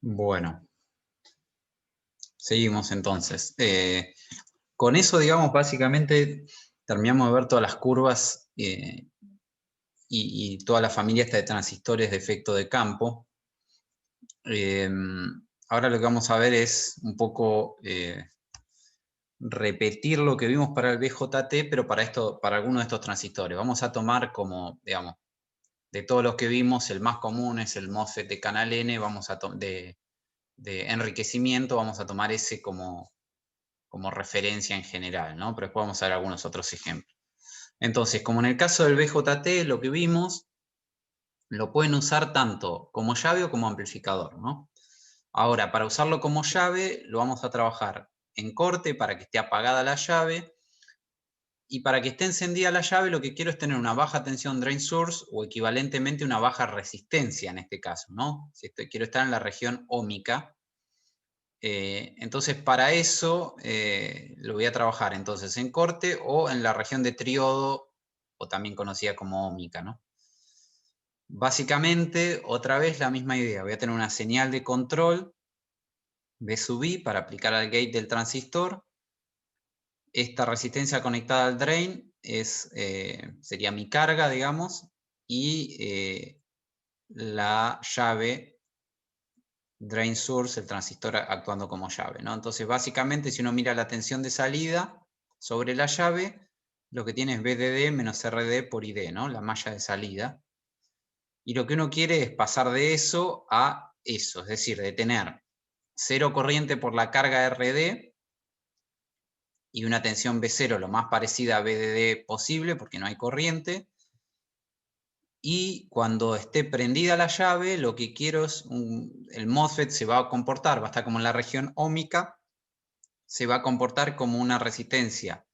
Bueno, seguimos entonces. Con eso, digamos, básicamente terminamos de ver todas las curvas y toda la familia esta de transistores de efecto de campo. Ahora lo que vamos a ver es un poco repetir lo que vimos para el BJT, pero para algunos de estos transistores. Vamos a tomar como, digamos, de todos los que vimos, el más común es el MOSFET de canal N, de enriquecimiento, vamos a tomar ese como referencia en general, ¿no? Pero después vamos a ver algunos otros ejemplos. Entonces, como en el caso del BJT, lo que vimos, lo pueden usar tanto como llave o como amplificador, ¿no? Ahora, para usarlo como llave, lo vamos a trabajar en corte para que esté apagada la llave. Y para que esté encendida la llave, lo que quiero es tener una baja tensión drain source o equivalentemente una baja resistencia en este caso, ¿no? Si quiero estar en la región óhmica. Entonces, para eso lo voy a trabajar entonces en corte o en la región de triodo, o también conocida como óhmica, ¿no? Básicamente, otra vez la misma idea. Voy a tener una señal de control B sub I para aplicar al gate del transistor. Esta resistencia conectada al drain sería mi carga, digamos, y la llave drain source, el transistor actuando como llave, ¿no? Entonces, básicamente, si uno mira la tensión de salida sobre la llave, lo que tiene es VDD menos RD por ID, ¿no? La malla de salida. Y lo que uno quiere es pasar de eso a eso, es decir, de tener cero corriente por la carga RD y una tensión B0 lo más parecida a VDD posible, porque no hay corriente. Y cuando esté prendida la llave, lo que quiero es, el MOSFET se va a comportar, va a estar como en la región óhmica, se va a comportar como una resistencia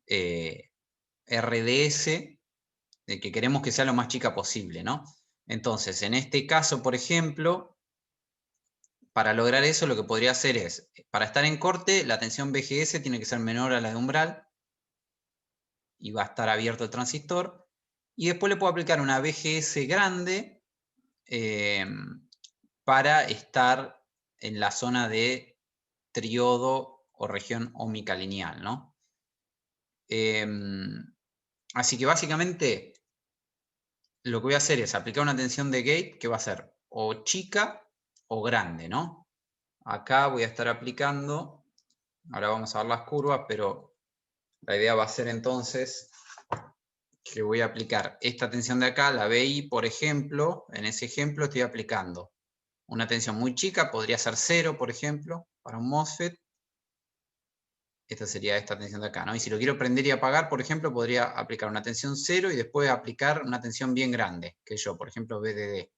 RDS, de que queremos que sea lo más chica posible, ¿no? Entonces, en este caso, por ejemplo, para lograr eso, lo que podría hacer es, para estar en corte, la tensión VGS tiene que ser menor a la de umbral, y va a estar abierto el transistor, y después le puedo aplicar una VGS grande, para estar en la zona de triodo o región óhmica lineal, ¿no? Así que básicamente lo que voy a hacer es aplicar una tensión de gate que va a ser o chica o grande, ¿no? Acá voy a estar aplicando, ahora vamos a ver las curvas, pero la idea va a ser entonces que voy a aplicar esta tensión de acá, la BI, por ejemplo. En ese ejemplo estoy aplicando una tensión muy chica, podría ser 0, por ejemplo, para un MOSFET. Esta sería esta tensión de acá, ¿no? Y si lo quiero prender y apagar, por ejemplo, podría aplicar una tensión 0 y después aplicar una tensión bien grande, que yo, por ejemplo, VDD.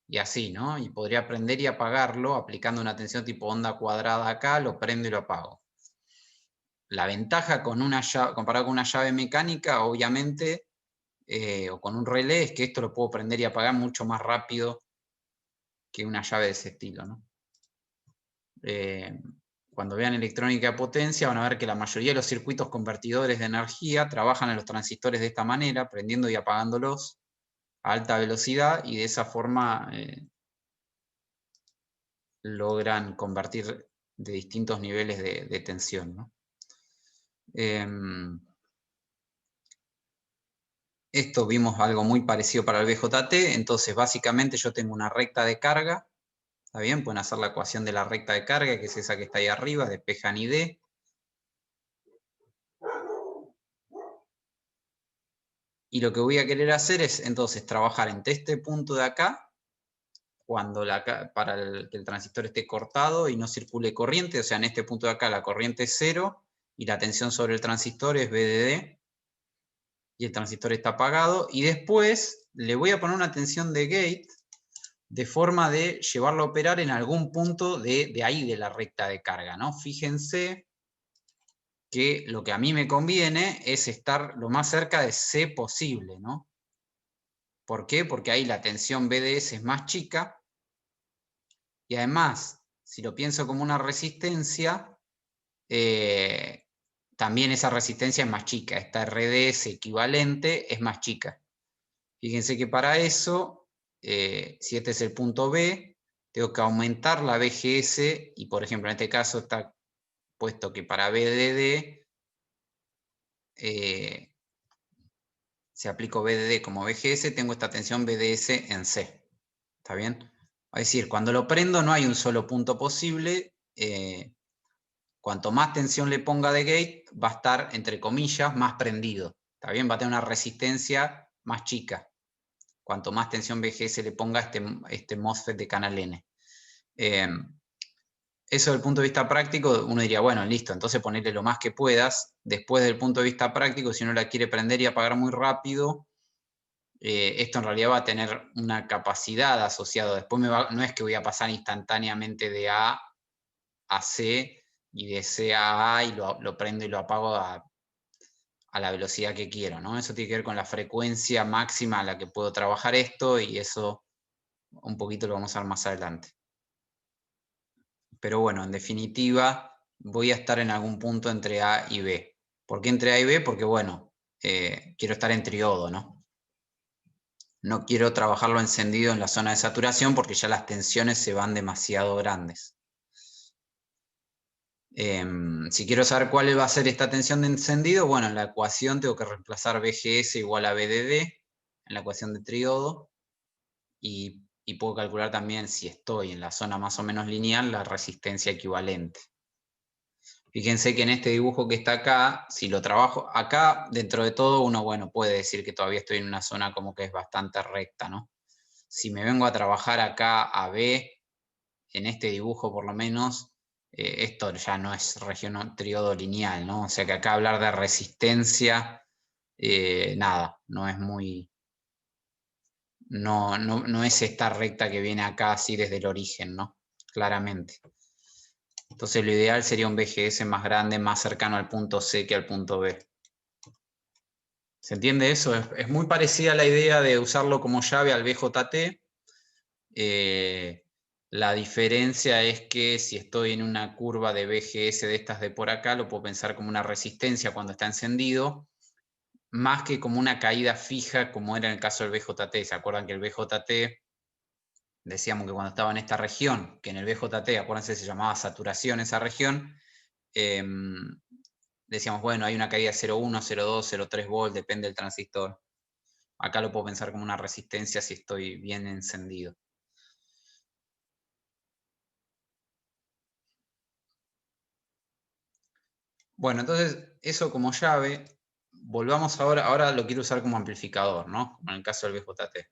Y así, ¿no? Y podría prender y apagarlo aplicando una tensión tipo onda cuadrada acá, lo prendo y lo apago. La ventaja con una llave, comparado con una llave mecánica, obviamente, o con un relé, es que esto lo puedo prender y apagar mucho más rápido que una llave de ese estilo, ¿no? Cuando vean electrónica de potencia van a ver que la mayoría de los circuitos convertidores de energía trabajan en los transistores de esta manera, prendiendo y apagándolos a alta velocidad, y de esa forma logran convertir de distintos niveles de tensión, ¿no? Esto vimos algo muy parecido para el BJT. Entonces básicamente yo tengo una recta de carga, ¿está bien? Pueden hacer la ecuación de la recta de carga, que es esa que está ahí arriba, despejan ID. Y lo que voy a querer hacer es entonces trabajar entre este punto de acá, para que el transistor esté cortado y no circule corriente. O sea, en este punto de acá la corriente es 0 y la tensión sobre el transistor es VDD. Y el transistor está apagado. Y después le voy a poner una tensión de gate de forma de llevarlo a operar en algún punto de ahí de la recta de carga, ¿no? Fíjense que lo que a mí me conviene es estar lo más cerca de C posible, ¿no? ¿Por qué? Porque ahí la tensión BDS es más chica, y además, si lo pienso como una resistencia, también esa resistencia es más chica. Esta RDS equivalente es más chica. Fíjense que para eso, si este es el punto B, tengo que aumentar la BGS, y por ejemplo en este caso está puesto que para BDD si aplico BDD como BGS, tengo esta tensión BDS en C. ¿Está bien? Es decir, cuando lo prendo no hay un solo punto posible. Cuanto más tensión le ponga de gate, va a estar, entre comillas, más prendido. ¿Está bien? Va a tener una resistencia más chica. Cuanto más tensión BGS le ponga a este MOSFET de canal N. Eso desde el punto de vista práctico, uno diría, bueno, listo, entonces ponerle lo más que puedas. Después del punto de vista práctico, si uno la quiere prender y apagar muy rápido, esto en realidad va a tener una capacidad asociada. Después no es que voy a pasar instantáneamente de A a C y de C a A y lo prendo y lo apago a la velocidad que quiero, ¿no? Eso tiene que ver con la frecuencia máxima a la que puedo trabajar esto, y eso un poquito lo vamos a ver más adelante. Pero bueno, en definitiva, voy a estar en algún punto entre A y B. ¿Por qué entre A y B? Porque bueno, quiero estar en triodo, ¿no? No quiero trabajarlo encendido en la zona de saturación porque ya las tensiones se van demasiado grandes. Si quiero saber cuál va a ser esta tensión de encendido, bueno, en la ecuación tengo que reemplazar BGS igual a BDD, en la ecuación de triodo, y puedo calcular también, si estoy en la zona más o menos lineal, la resistencia equivalente. Fíjense que en este dibujo que está acá, si lo trabajo acá, dentro de todo uno, bueno, puede decir que todavía estoy en una zona como que es bastante recta, ¿no? Si me vengo a trabajar acá a B, en este dibujo por lo menos, esto ya no es región triodo lineal, ¿no? O sea que acá hablar de resistencia, nada, no es muy... No es esta recta que viene acá así desde el origen, ¿no? Claramente. Entonces lo ideal sería un BGS más grande, más cercano al punto C que al punto B. ¿Se entiende eso? Es muy parecida a la idea de usarlo como llave al BJT. La diferencia es que si estoy en una curva de BGS de estas de por acá, lo puedo pensar como una resistencia cuando está encendido, más que como una caída fija como era en el caso del BJT. ¿Se acuerdan que el BJT, decíamos que cuando estaba en esta región, que en el BJT, acuérdense, se llamaba saturación esa región, decíamos, bueno, hay una caída de 0,1, 0,2, 0,3 volt, depende del transistor. Acá lo puedo pensar como una resistencia si estoy bien encendido. Bueno, entonces eso como llave. Volvamos ahora lo quiero usar como amplificador, ¿no? Como en el caso del BJT.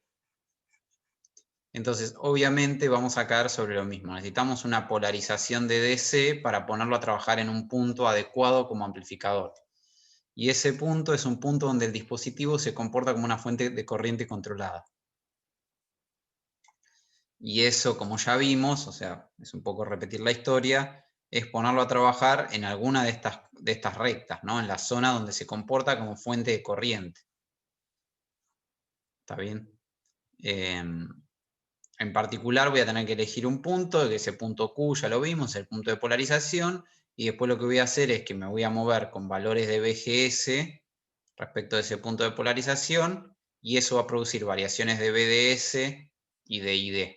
Entonces, obviamente vamos a caer sobre lo mismo. Necesitamos una polarización de DC para ponerlo a trabajar en un punto adecuado como amplificador. Y ese punto es un punto donde el dispositivo se comporta como una fuente de corriente controlada. Y eso, como ya vimos, o sea, es un poco repetir la historia, es ponerlo a trabajar en alguna de estas rectas, ¿no? En la zona donde se comporta como fuente de corriente. ¿Está bien? En particular voy a tener que elegir un punto, que ese punto Q ya lo vimos, el punto de polarización, y después lo que voy a hacer es que me voy a mover con valores de BGS respecto de ese punto de polarización, y eso va a producir variaciones de BDS y de ID.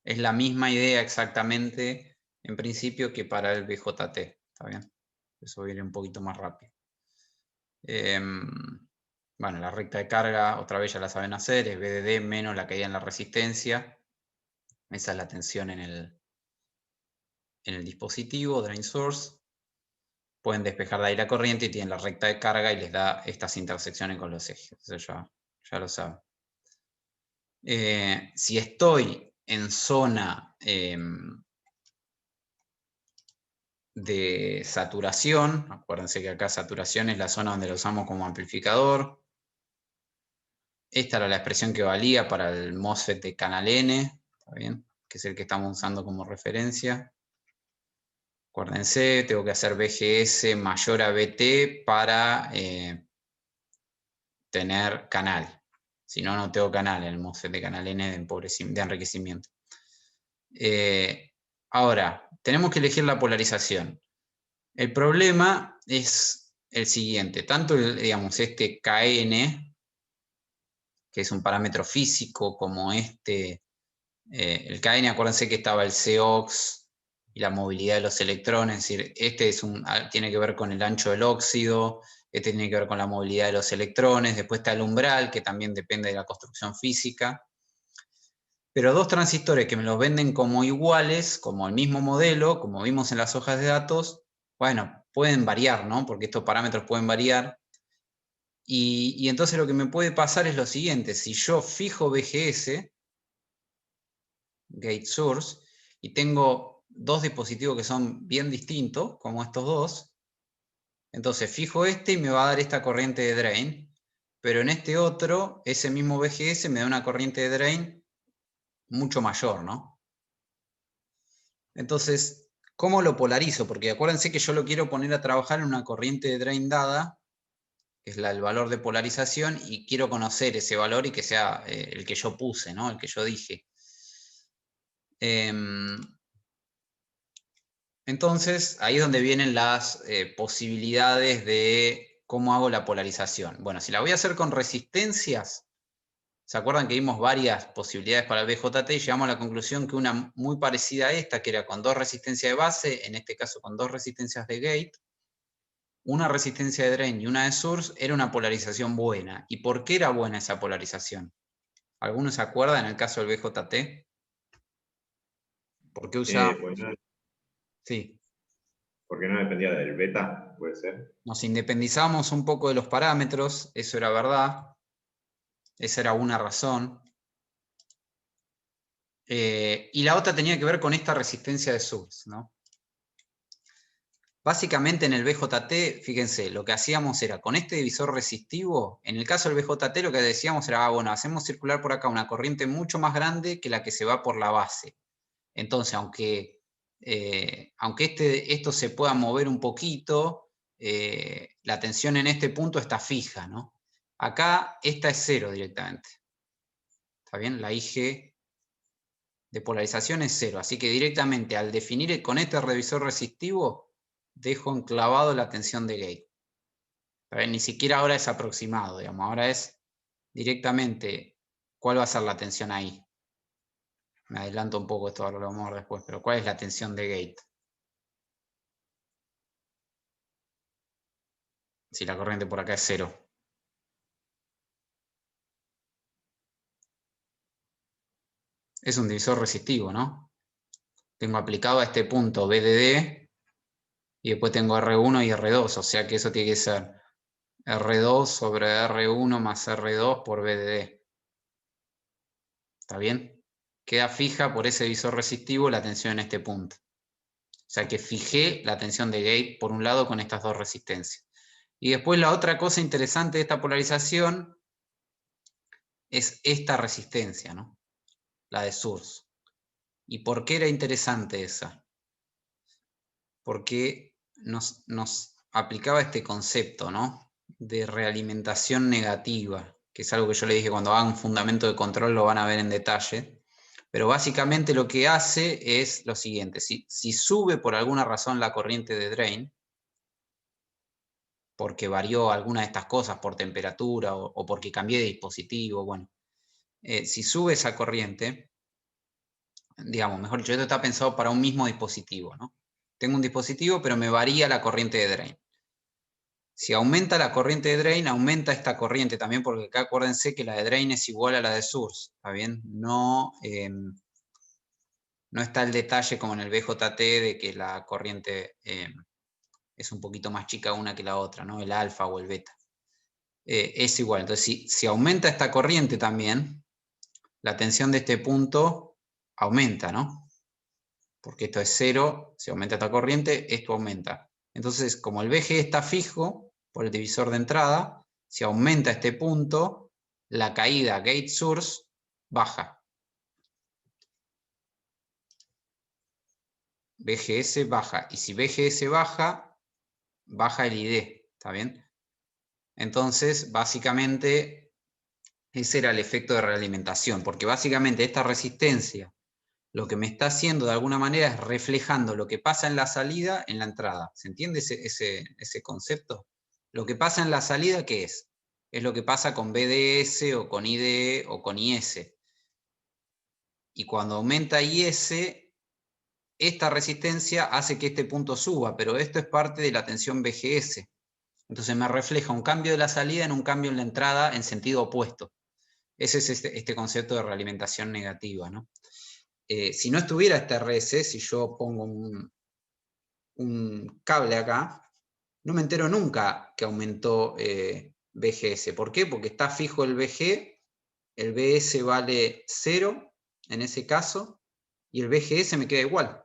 Es la misma idea exactamente, en principio, que para el BJT. ¿Está bien? Eso viene un poquito más rápido. Bueno, la recta de carga, otra vez ya la saben hacer, es BDD menos la caída en la resistencia. Esa es la tensión en el dispositivo, drain source. Pueden despejar de ahí la corriente y tienen la recta de carga y les da estas intersecciones con los ejes. Eso ya lo saben. Si estoy en zona de saturación, acuérdense que acá saturación es la zona donde lo usamos como amplificador. Esta era la expresión que valía para el MOSFET de canal N, ¿está bien? Que es el que estamos usando como referencia. Acuérdense, tengo que hacer BGS mayor a BT para tener canal. Si no, no tengo canal en el MOSFET de canal N de enriquecimiento. Ahora, tenemos que elegir la polarización. El problema es el siguiente. Tanto, digamos, este KN, que es un parámetro físico, como este El KN, acuérdense que estaba el COX y la movilidad de los electrones, es decir, este tiene que ver con el ancho del óxido, este tiene que ver con la movilidad de los electrones, después está el umbral, que también depende de la construcción física. Pero dos transistores que me los venden como iguales, como el mismo modelo, como vimos en las hojas de datos, bueno, pueden variar, ¿no? Porque estos parámetros pueden variar. Y entonces lo que me puede pasar es lo siguiente, si yo fijo BGS, Gate Source, y tengo dos dispositivos que son bien distintos, como estos dos, entonces fijo este y me va a dar esta corriente de drain, pero en este otro, ese mismo BGS me da una corriente de drain mucho mayor, ¿no? Entonces, ¿cómo lo polarizo? Porque acuérdense que yo lo quiero poner a trabajar en una corriente de drain dada, que es el valor de polarización, y quiero conocer ese valor y que sea el que yo puse, ¿no? El que yo dije. Entonces, ahí es donde vienen las posibilidades de cómo hago la polarización. Bueno, si la voy a hacer con resistencias, ¿se acuerdan que vimos varias posibilidades para el BJT y llegamos a la conclusión que una muy parecida a esta, que era con dos resistencias de base, en este caso con dos resistencias de gate, una resistencia de drain y una de source, era una polarización buena. ¿Y por qué era buena esa polarización? ¿Alguno se acuerda en el caso del BJT? ¿Por qué usaba? Pues no, Sí. porque no dependía del beta, puede ser. Nos independizamos un poco de los parámetros, eso era verdad, esa era una razón. Y la otra tenía que ver con esta resistencia de source, ¿no? Básicamente en el BJT, fíjense, lo que hacíamos era, con este divisor resistivo, en el caso del BJT lo que decíamos era, bueno, hacemos circular por acá una corriente mucho más grande que la que se va por la base. Entonces, aunque esto se pueda mover un poquito, la tensión en este punto está fija, ¿no? Acá esta es 0 directamente. ¿Está bien? La IG de polarización es 0. Así que directamente al definir con este revisor resistivo, dejo enclavado la tensión de gate. ¿Está bien? Ni siquiera ahora es aproximado, digamos. Ahora es directamente cuál va a ser la tensión ahí. Me adelanto un poco, esto ahora lo vamos a ver después, pero ¿cuál es la tensión de gate? Si la corriente por acá es 0. Es un divisor resistivo, ¿no? Tengo aplicado a este punto BDD y después tengo R1 y R2, o sea que eso tiene que ser R2 sobre R1 más R2 por BDD. ¿Está bien? Queda fija por ese divisor resistivo la tensión en este punto. O sea que fijé la tensión de gate por un lado con estas dos resistencias. Y después la otra cosa interesante de esta polarización es esta resistencia, ¿no? La de source. ¿Y por qué era interesante esa? Porque nos aplicaba este concepto, ¿no? De realimentación negativa, que es algo que yo le dije cuando hagan un fundamento de control lo van a ver en detalle. Pero básicamente lo que hace es lo siguiente, si sube por alguna razón la corriente de drain, porque varió alguna de estas cosas por temperatura o porque cambié de dispositivo, bueno, si sube esa corriente, digamos, mejor dicho, esto está pensado para un mismo dispositivo, ¿no? Tengo un dispositivo, pero me varía la corriente de drain. Si aumenta la corriente de drain, aumenta esta corriente también, porque acá acuérdense que la de drain es igual a la de source, ¿está bien? No, no está el detalle como en el BJT de que la corriente es un poquito más chica una que la otra, ¿no? El alfa o el beta. Es igual, entonces si aumenta esta corriente también, la tensión de este punto aumenta, ¿no? Porque esto es 0, si aumenta esta corriente, esto aumenta. Entonces, como el VG está fijo por el divisor de entrada, si aumenta este punto, la caída gate source baja. VGS baja. Y si VGS baja, baja el ID. ¿Está bien? Entonces, básicamente, ese era el efecto de realimentación. Porque básicamente esta resistencia lo que me está haciendo de alguna manera es reflejando lo que pasa en la salida en la entrada. ¿Se entiende ese concepto? Lo que pasa en la salida, ¿qué es? Es lo que pasa con BDS o con IDE o con IS. y cuando aumenta IS, esta resistencia hace que este punto suba, pero esto es parte de la tensión BGS. Entonces me refleja un cambio de la salida en un cambio en la entrada en sentido opuesto. Ese es este concepto de realimentación negativa, ¿no? Si no estuviera este RS, si yo pongo un cable acá, no me entero nunca que aumentó BGS. ¿Por qué? Porque está fijo el BG, el BS vale 0 en ese caso, y el BGS me queda igual.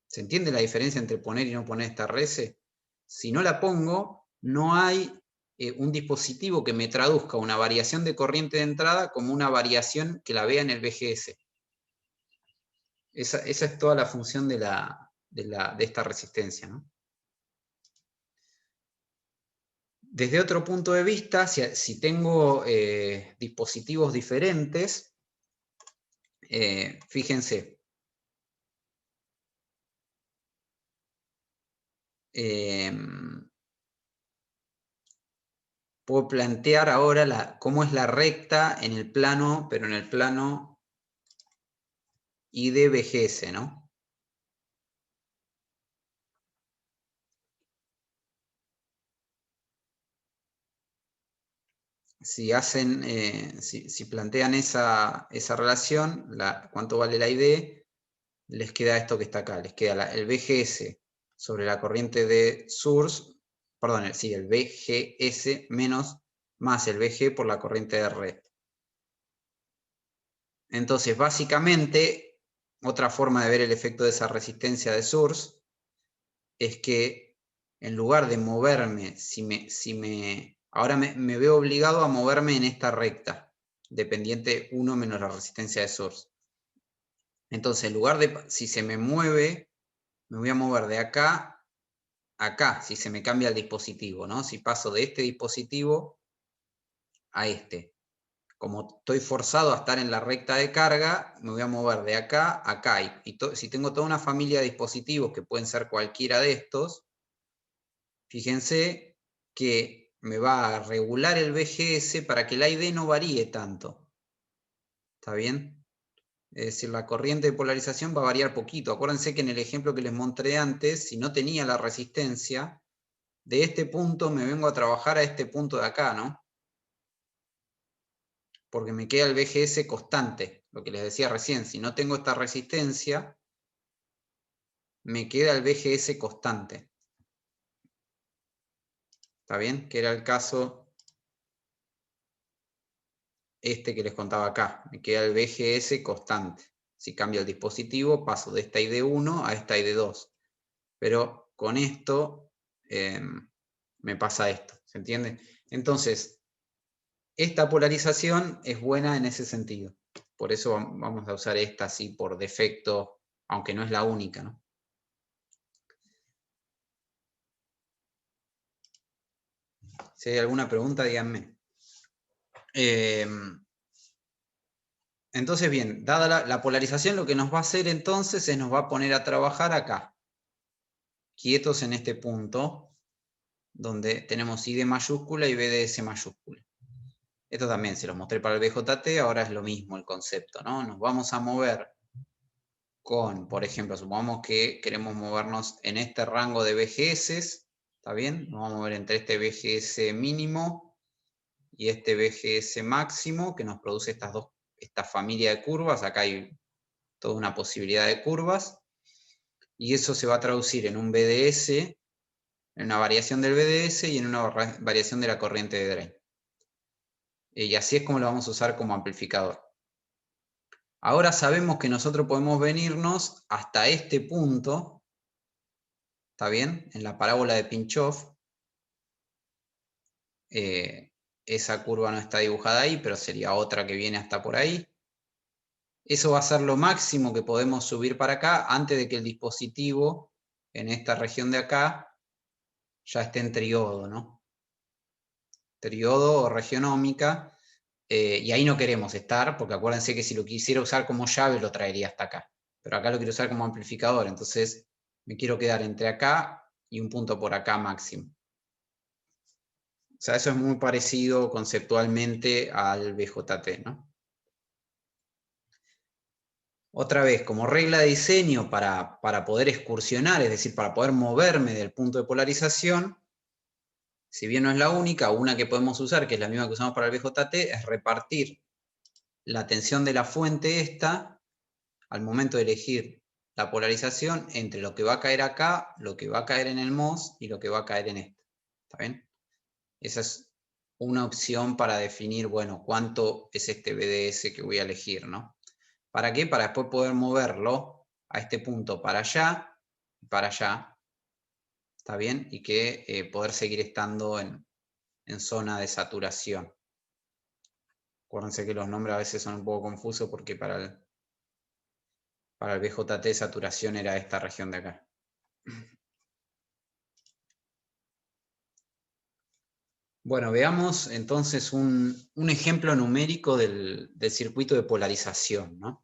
¿Se entiende la diferencia entre poner y no poner esta RS? Si no la pongo, no hay un dispositivo que me traduzca una variación de corriente de entrada como una variación que la vea en el BGS. Esa es toda la función de esta resistencia, ¿no? Desde otro punto de vista, si tengo dispositivos diferentes, fíjense, puedo plantear ahora cómo es la recta en el plano, pero en el plano ID-BGS, ¿no? Si plantean esa relación, cuánto vale la ID, les queda esto que está acá, les queda el BGS sobre la corriente de source, perdón, el BGS más el BG por la corriente de red. Entonces, básicamente, otra forma de ver el efecto de esa resistencia de source es que en lugar de moverme, ahora me veo obligado a moverme en esta recta, dependiente 1 menos la resistencia de source. Entonces, en lugar de, si se me mueve, me voy a mover de acá a acá, si se me cambia el dispositivo, ¿no? Si paso de este dispositivo a este. Como estoy forzado a estar en la recta de carga, me voy a mover de acá a acá. Si tengo toda una familia de dispositivos que pueden ser cualquiera de estos, fíjense que me va a regular el BGS para que la ID no varíe tanto. ¿Está bien? Es decir, la corriente de polarización va a variar poquito. Acuérdense que en el ejemplo que les mostré antes, si no tenía la resistencia, de este punto me vengo a trabajar a este punto de acá, ¿no? Porque me queda el BGS constante, lo que les decía recién. Si no tengo esta resistencia, me queda el BGS constante. ¿Está bien? Que era el caso este que les contaba acá. Me queda el BGS constante. Si cambio el dispositivo, paso de esta ID1 a esta ID2. Pero con esto me pasa esto. ¿Se entiende? Entonces, esta polarización es buena en ese sentido. Por eso vamos a usar esta así por defecto, aunque no es la única, ¿no? Si hay alguna pregunta, díganme. Entonces, bien, dada la polarización, lo que nos va a hacer entonces es nos va a poner a trabajar acá, quietos en este punto, donde tenemos ID mayúscula y BDS mayúscula. Esto también se lo mostré para el BJT, ahora es lo mismo el concepto, ¿no? Nos vamos a mover con, por ejemplo, supongamos que queremos movernos en este rango de BGS, ¿está bien? Nos vamos a mover entre este BGS mínimo y este BGS máximo, que nos produce esta familia de curvas. Acá hay toda una posibilidad de curvas, y eso se va a traducir en un BDS, en una variación del BDS y en una variación de la corriente de drain. Y así es como lo vamos a usar como amplificador. Ahora sabemos que nosotros podemos venirnos hasta este punto, ¿está bien? En la parábola de Pinchov. Esa curva no está dibujada ahí, pero sería otra que viene hasta por ahí. Eso va a ser lo máximo que podemos subir para acá antes de que el dispositivo en esta región de acá ya esté en triodo, ¿no? Triodo o región óhmica, y ahí no queremos estar, porque acuérdense que si lo quisiera usar como llave lo traería hasta acá, pero acá lo quiero usar como amplificador, entonces me quiero quedar entre acá y un punto por acá máximo. O sea, eso es muy parecido conceptualmente al BJT, ¿no? Otra vez, como regla de diseño para poder excursionar, es decir, para poder moverme del punto de polarización, si bien no es la única, una que podemos usar, que es la misma que usamos para el BJT, es repartir la tensión de la fuente esta, al momento de elegir la polarización, entre lo que va a caer acá, lo que va a caer en el MOS y lo que va a caer en este. ¿Está bien? Esa es una opción para definir, bueno, cuánto es este BDS que voy a elegir, ¿no? ¿Para qué? Para después poder moverlo a este punto para allá, ¿está bien? Y que poder seguir estando en zona de saturación. Acuérdense que los nombres a veces son un poco confusos porque para el BJT saturación era esta región de acá. Bueno, veamos entonces un ejemplo numérico del circuito de polarización, ¿no?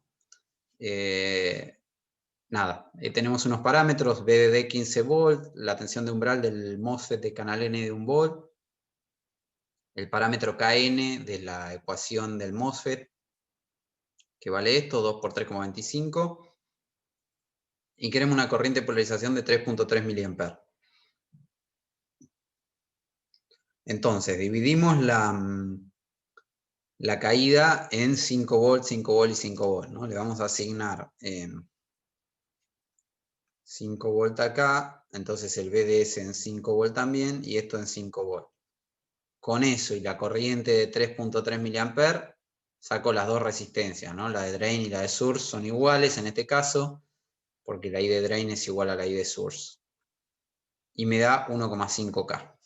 Tenemos unos parámetros, VDD 15 volt, la tensión de umbral del MOSFET de canal N de 1 volt, el parámetro Kn de la ecuación del MOSFET, que vale esto, 2 por 3,25, y queremos una corriente de polarización de 3.3 mA. Entonces, dividimos la caída en 5 volt, 5 volt y 5 volt, ¿no? Le vamos a asignar 5 volt acá, entonces el BDS en 5 volt también, y esto en 5 volt. Con eso y la corriente de 3.3 mA, saco las dos resistencias, ¿no? La de drain y la de source son iguales en este caso, porque la I de drain es igual a la I de source. Y me da 1,5K.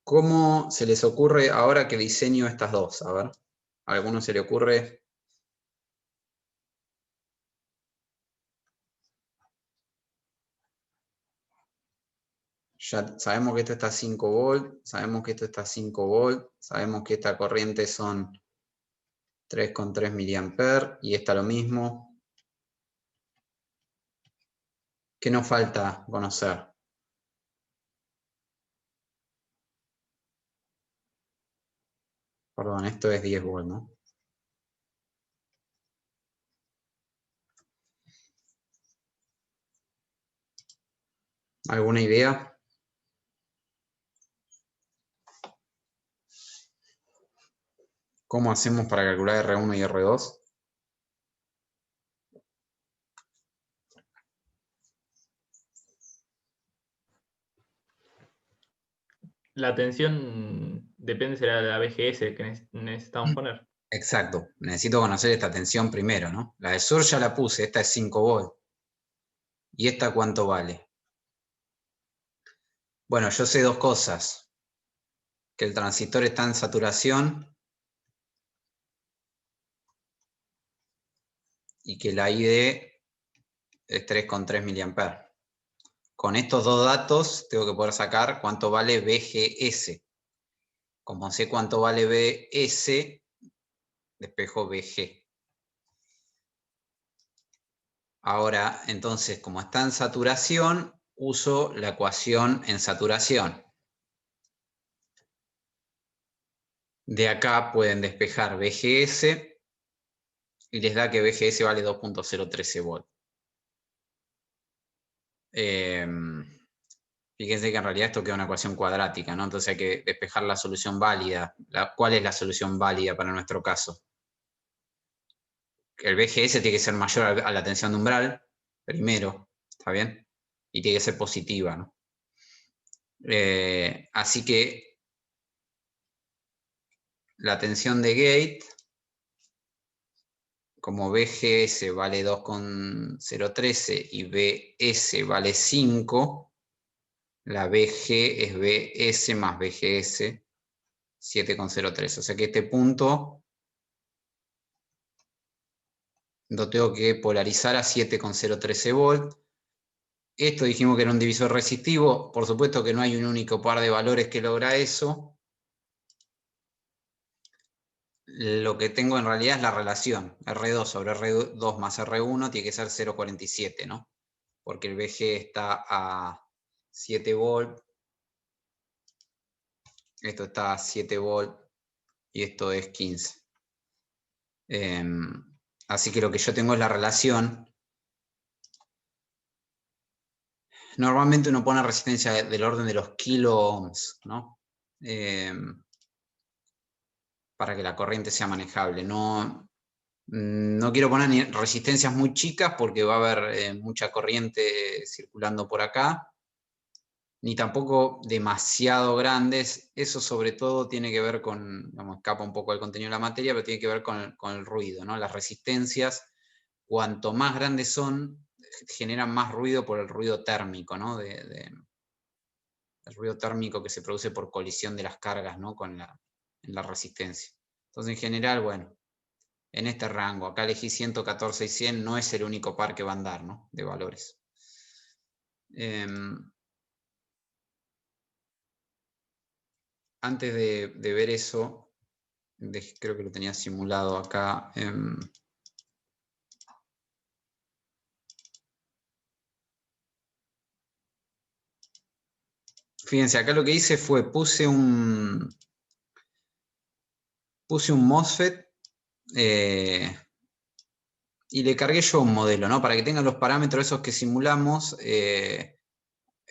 ¿Cómo se les ocurre ahora que diseño estas dos? A ver, ¿a alguno se le ocurre? Ya sabemos que esto está a 5 volt, sabemos que esto está a 5 volt, sabemos que esta corriente son 3,3 mA y esta lo mismo. ¿Qué nos falta conocer? Perdón, esto es 10 volt, ¿no? ¿Alguna idea? ¿Cómo hacemos para calcular R1 y R2? La tensión depende, será de la BGS que necesitamos poner. Exacto, necesito conocer esta tensión primero, ¿no? La de sur ya la puse, esta es 5 volt. ¿Y esta cuánto vale? Bueno, yo sé dos cosas. Que el transistor está en saturación y que la ID es 3,3 mA. Con estos dos datos tengo que poder sacar cuánto vale BGS. Como sé cuánto vale BS, despejo BG. Ahora, entonces, como está en saturación, uso la ecuación en saturación. De acá pueden despejar BGS y les da que BGS vale 2.013 volt. Fíjense que en realidad esto queda una ecuación cuadrática, ¿no? Entonces hay que despejar la solución válida. ¿Cuál es la solución válida para nuestro caso? El BGS tiene que ser mayor a la tensión de umbral, primero, ¿está bien? Y tiene que ser positiva, ¿no? Así que la tensión de gate, como BGS vale 2,013 y BS vale 5, la BG es BS más BGS 7,03. O sea que este punto lo tengo que polarizar a 7,013 volt. Esto dijimos que era un divisor resistivo. Por supuesto que no hay un único par de valores que logra eso. Lo que tengo en realidad es la relación. R2 sobre R2 más R1 tiene que ser 0,47, ¿no? Porque el BG está a 7 volt Esto está a 7 volt y esto es 15. Así que lo que yo tengo es la relación. Normalmente uno pone resistencia del orden de los kilo ohms, ¿no? Para que la corriente sea manejable. No quiero poner ni resistencias muy chicas porque va a haber mucha corriente circulando por acá, ni tampoco demasiado grandes. Eso sobre todo tiene que ver con, digamos, escapa un poco del contenido de la materia, pero tiene que ver con el ruido, ¿no? Las resistencias, cuanto más grandes son, generan más ruido por el ruido térmico, ¿no? El ruido térmico que se produce por colisión de las cargas, ¿no? En la resistencia. Entonces, en general, bueno, en este rango, acá elegí 114 y 100, no es el único par que va a andar, ¿no? De valores. Antes de ver eso, creo que lo tenía simulado acá. Fíjense, acá lo que hice fue, puse un MOSFET y le cargué yo un modelo, ¿no? Para que tengan los parámetros esos que simulamos.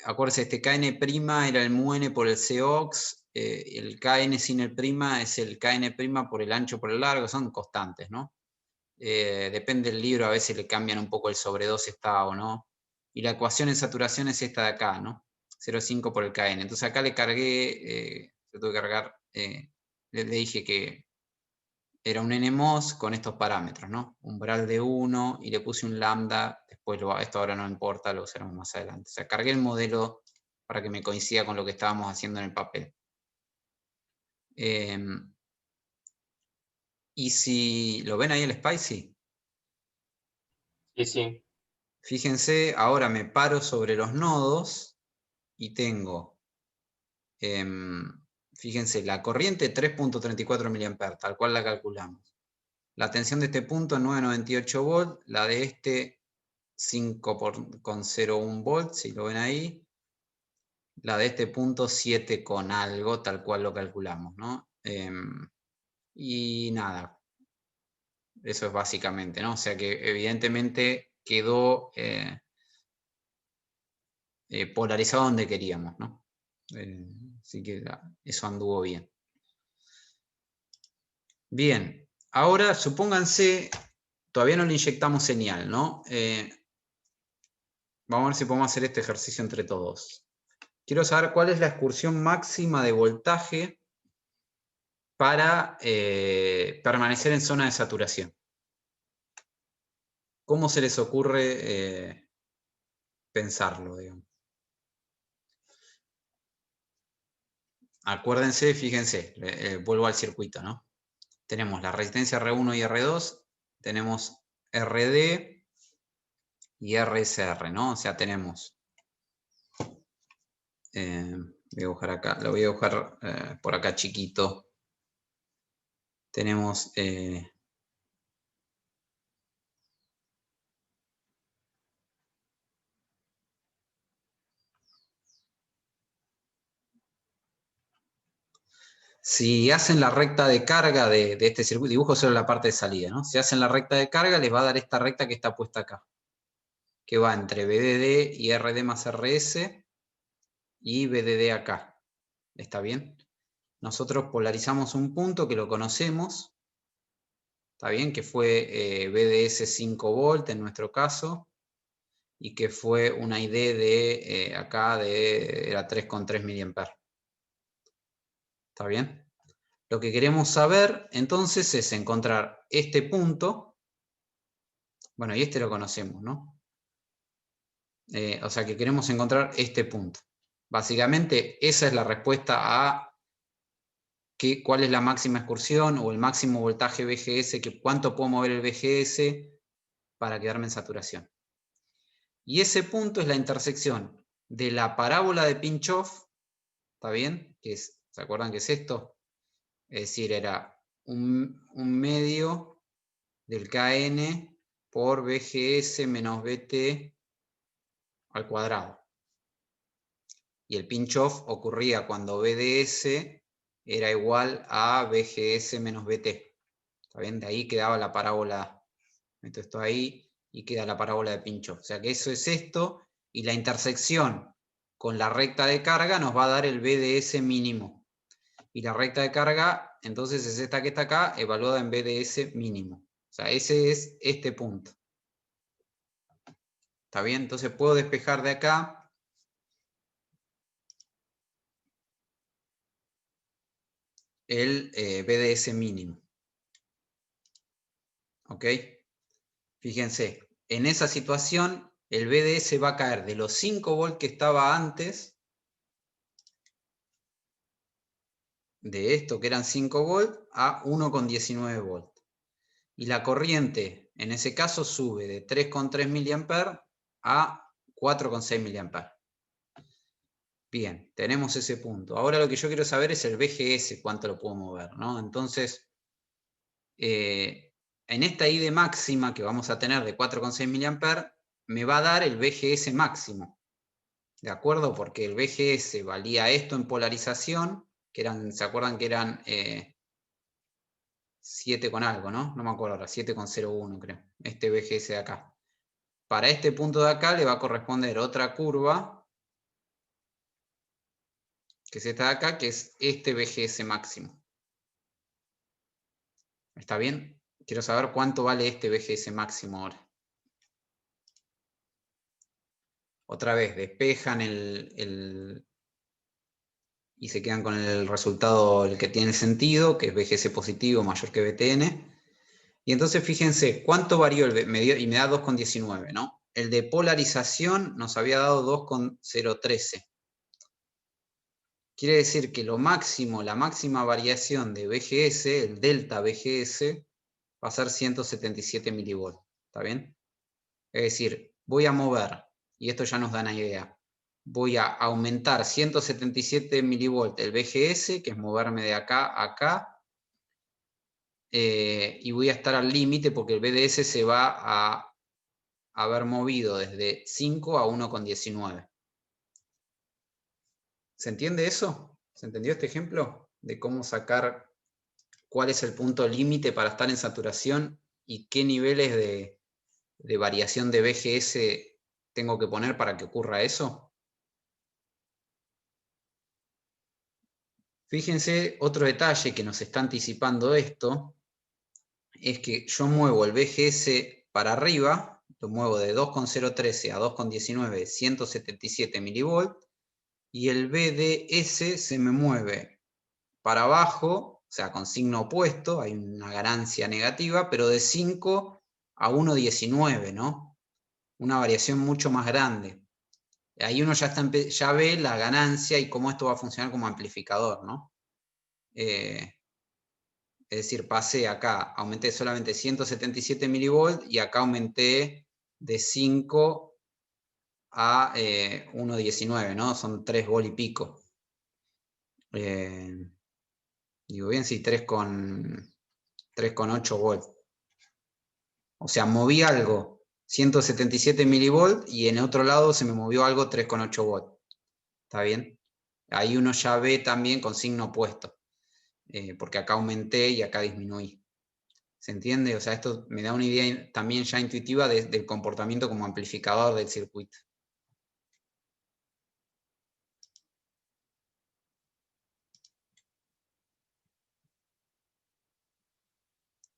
Acuérdense, este KN' era el mu-n por el COX, el KN sin el prima es el KN' por el ancho por el largo, son constantes, ¿no? Depende del libro, a veces le cambian un poco el sobre 2 está o no. Y la ecuación en saturación es esta de acá, ¿no? 0,5 por el KN. Entonces acá le cargué, le tuve que cargar, le dije que era un NMOS con estos parámetros, ¿no? Umbral de 1 y le puse un lambda, después esto ahora no importa, lo usaremos más adelante. O sea, cargué el modelo para que me coincida con lo que estábamos haciendo en el papel. Y si lo ven ahí el Spicy. Sí, sí. Fíjense, ahora me paro sobre los nodos y tengo, fíjense, la corriente 3.34 mA, tal cual la calculamos. La tensión de este punto 9,98 volt, la de este 5,01 volt, si lo ven ahí. La de este punto 7 con algo, tal cual lo calculamos, ¿no? Y nada, eso es básicamente, ¿no? O sea que evidentemente quedó polarizado donde queríamos, ¿no? Así que eso anduvo bien. Bien, ahora supónganse, todavía no le inyectamos señal, ¿no? Vamos a ver si podemos hacer este ejercicio entre todos. Quiero saber cuál es la excursión máxima de voltaje para permanecer en zona de saturación. ¿Cómo se les ocurre pensarlo, digamos? Acuérdense, fíjense, vuelvo al circuito, ¿no? Tenemos la resistencia R1 y R2, tenemos RD y RSR, ¿no? O sea, tenemos, voy a dibujar acá, lo voy a dibujar por acá chiquito. Tenemos si hacen la recta de carga de este circuito, dibujo solo la parte de salida, ¿no? Si hacen la recta de carga, les va a dar esta recta que está puesta acá, que va entre BDD y RD más RS y BDD acá. ¿Está bien? Nosotros polarizamos un punto que lo conocemos, ¿está bien? Que fue BDS 5 volt en nuestro caso, y que fue una ID de acá era 3,3 mA. ¿Está bien? Lo que queremos saber entonces es encontrar este punto, bueno, y este lo conocemos, ¿no? O sea que queremos encontrar este punto. Básicamente esa es la respuesta a cuál es la máxima excursión o el máximo voltaje VGS, cuánto puedo mover el VGS para quedarme en saturación. Y ese punto es la intersección de la parábola de Pinch-Off, ¿está bien? ¿Se acuerdan qué es esto? Es decir, era un medio del KN por VGS menos BT al cuadrado. Y el pinch-off ocurría cuando BDS era igual a BGS menos BT. ¿Está bien? De ahí quedaba la parábola. Meto esto ahí y queda la parábola de Pinchot. O sea que eso es esto, y la intersección con la recta de carga nos va a dar el BDS mínimo. Y la recta de carga, entonces, es esta que está acá, evaluada en BDS mínimo. O sea, ese es este punto. ¿Está bien? Entonces puedo despejar de acá el BDS mínimo. ¿Ok? Fíjense, en esa situación el BDS va a caer de los 5 volts que estaba antes, de esto que eran 5 volts, a 1,19 volts. Y la corriente, en ese caso, sube de 3,3 mA a 4,6 mA. Bien, tenemos ese punto. Ahora lo que yo quiero saber es el BGS, cuánto lo puedo mover, ¿no? Entonces, en esta ID máxima que vamos a tener de 4,6 mA, me va a dar el BGS máximo. ¿De acuerdo? Porque el BGS valía esto en polarización, que eran, ¿se acuerdan que eran 7 con algo, ¿no? No me acuerdo ahora, 7,01 creo. Este BGS de acá. Para este punto de acá le va a corresponder otra curva, que es esta de acá, que es este BGS máximo. ¿Está bien? Quiero saber cuánto vale este BGS máximo ahora. Otra vez, despejan y se quedan con el resultado el que tiene sentido, que es BGS positivo mayor que BTN. Y entonces fíjense, ¿cuánto varió y me da 2,19, ¿no? El de polarización nos había dado 2,013. Quiere decir que lo máximo, la máxima variación de BGS, el delta BGS, va a ser 177 milivolts. ¿Está bien? Es decir, voy a mover, y esto ya nos da una idea, voy a aumentar 177 milivolts el BGS, que es moverme de acá a acá, y voy a estar al límite porque el BDS se va a haber movido desde 5 a 1,19. ¿Se entiende eso? ¿Se entendió este ejemplo? De cómo sacar cuál es el punto límite para estar en saturación y qué niveles de variación de BGS tengo que poner para que ocurra eso. Fíjense, otro detalle que nos está anticipando esto, es que yo muevo el BGS para arriba, lo muevo de 2,013 a 2,19, 177 milivolts, y el BDS se me mueve para abajo, o sea, con signo opuesto, hay una ganancia negativa, pero de 5 a 1,19, ¿no? Una variación mucho más grande. Ahí uno ya ve la ganancia y cómo esto va a funcionar como amplificador, ¿no? Es decir, pasé acá, aumenté solamente 177 milivolts y acá aumenté de 5 a 1,19, ¿no? Son 3 volt y pico. Digo bien, sí, 3,8 volts. O sea, moví algo 177 milivolts y en otro lado se me movió algo 3,8 volts. ¿Está bien? Ahí uno ya ve también con signo opuesto. Porque acá aumenté y acá disminuí. ¿Se entiende? O sea, esto me da una idea también ya intuitiva del comportamiento como amplificador del circuito.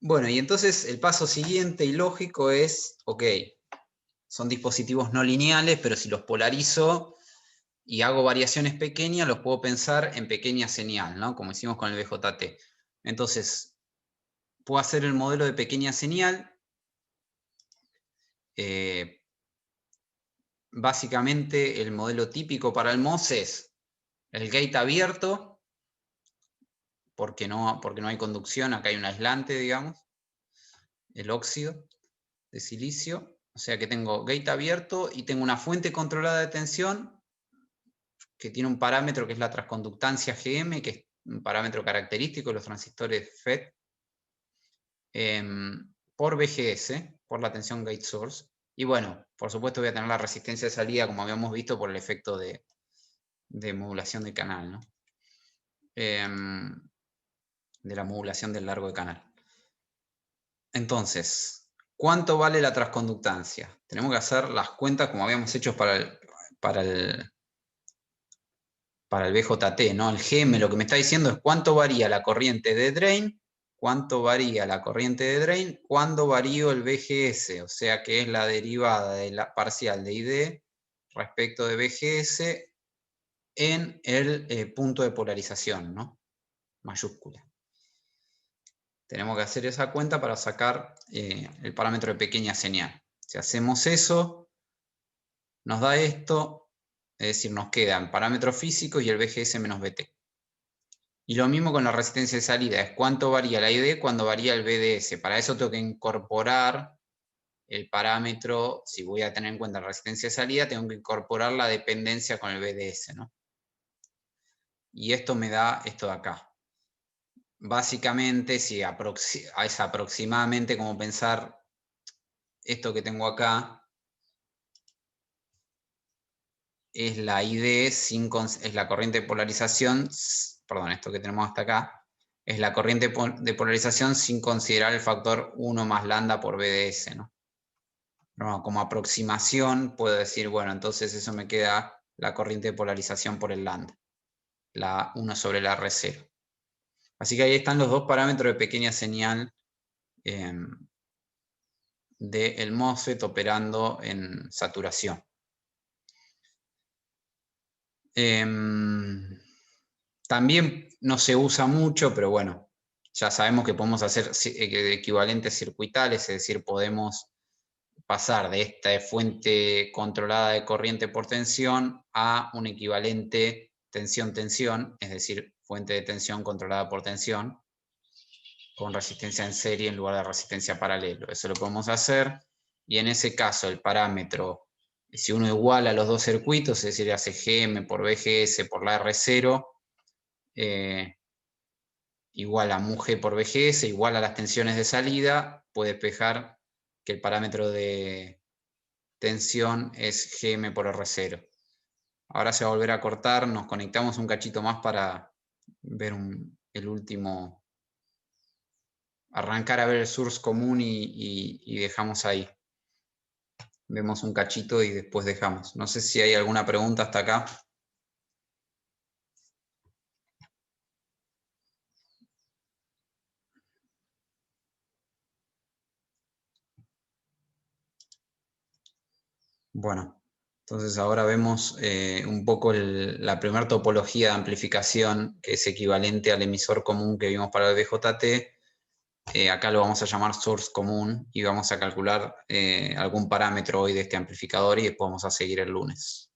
Bueno, y entonces el paso siguiente y lógico es, ok, son dispositivos no lineales, pero si los polarizo y hago variaciones pequeñas, los puedo pensar en pequeña señal, ¿no? Como hicimos con el BJT. Entonces, puedo hacer el modelo de pequeña señal. Básicamente, el modelo típico para el MOS es el gate abierto, porque no hay conducción, acá hay un aislante, digamos, el óxido de silicio. O sea que tengo gate abierto y tengo una fuente controlada de tensión que tiene un parámetro que es la transconductancia GM, que es un parámetro característico de los transistores FET, por BGS, por la tensión gate source. Y bueno, por supuesto voy a tener la resistencia de salida, como habíamos visto, por el efecto de modulación de canal, ¿no? de la modulación del largo de canal. Entonces, ¿cuánto vale la transconductancia? Tenemos que hacer las cuentas como habíamos hecho para el BJT, ¿no? El GM lo que me está diciendo es cuánto varía la corriente de drain, cuánto varía la corriente de drain, cuándo varío el BGS, o sea que es la derivada de la parcial de ID respecto de BGS en el punto de polarización, ¿no? Mayúscula. Tenemos que hacer esa cuenta para sacar el parámetro de pequeña señal. Si hacemos eso, nos da esto, es decir, nos quedan parámetros físicos y el BGS menos BT. Y lo mismo con la resistencia de salida, es cuánto varía la ID cuando varía el BDS. Para eso tengo que incorporar el parámetro, si voy a tener en cuenta la resistencia de salida, tengo que incorporar la dependencia con el BDS, ¿no? Y esto me da esto de acá. Básicamente, si es aproximadamente como pensar esto que tengo acá, es la ID, es la corriente de polarización, perdón, esto que tenemos hasta acá, es la corriente de polarización sin considerar el factor 1 más lambda por BDS, ¿no? Pero como aproximación puedo decir, bueno, entonces eso me queda la corriente de polarización por el lambda, la 1 sobre la R0. Así que ahí están los dos parámetros de pequeña señal del MOSFET operando en saturación. También no se usa mucho, pero bueno, ya sabemos que podemos hacer equivalentes circuitales, es decir, podemos pasar de esta fuente controlada de corriente por tensión a un equivalente tensión-tensión, es decir, fuente de tensión controlada por tensión, con resistencia en serie en lugar de resistencia paralelo. Eso lo podemos hacer, y en ese caso el parámetro, si uno iguala los dos circuitos, es decir, hace GM por BGS por la R0, igual a MUG por BGS, igual a las tensiones de salida, puede despejar que el parámetro de tensión es GM por R0. Ahora se va a volver a cortar, nos conectamos un cachito más para ver el último, arrancar a ver el source común y dejamos ahí. Vemos un cachito y después dejamos. No sé si hay alguna pregunta hasta acá. Bueno, entonces ahora vemos un poco la primera topología de amplificación, que es equivalente al emisor común que vimos para el BJT. Acá lo vamos a llamar source común y vamos a calcular algún parámetro hoy de este amplificador y después vamos a seguir el lunes.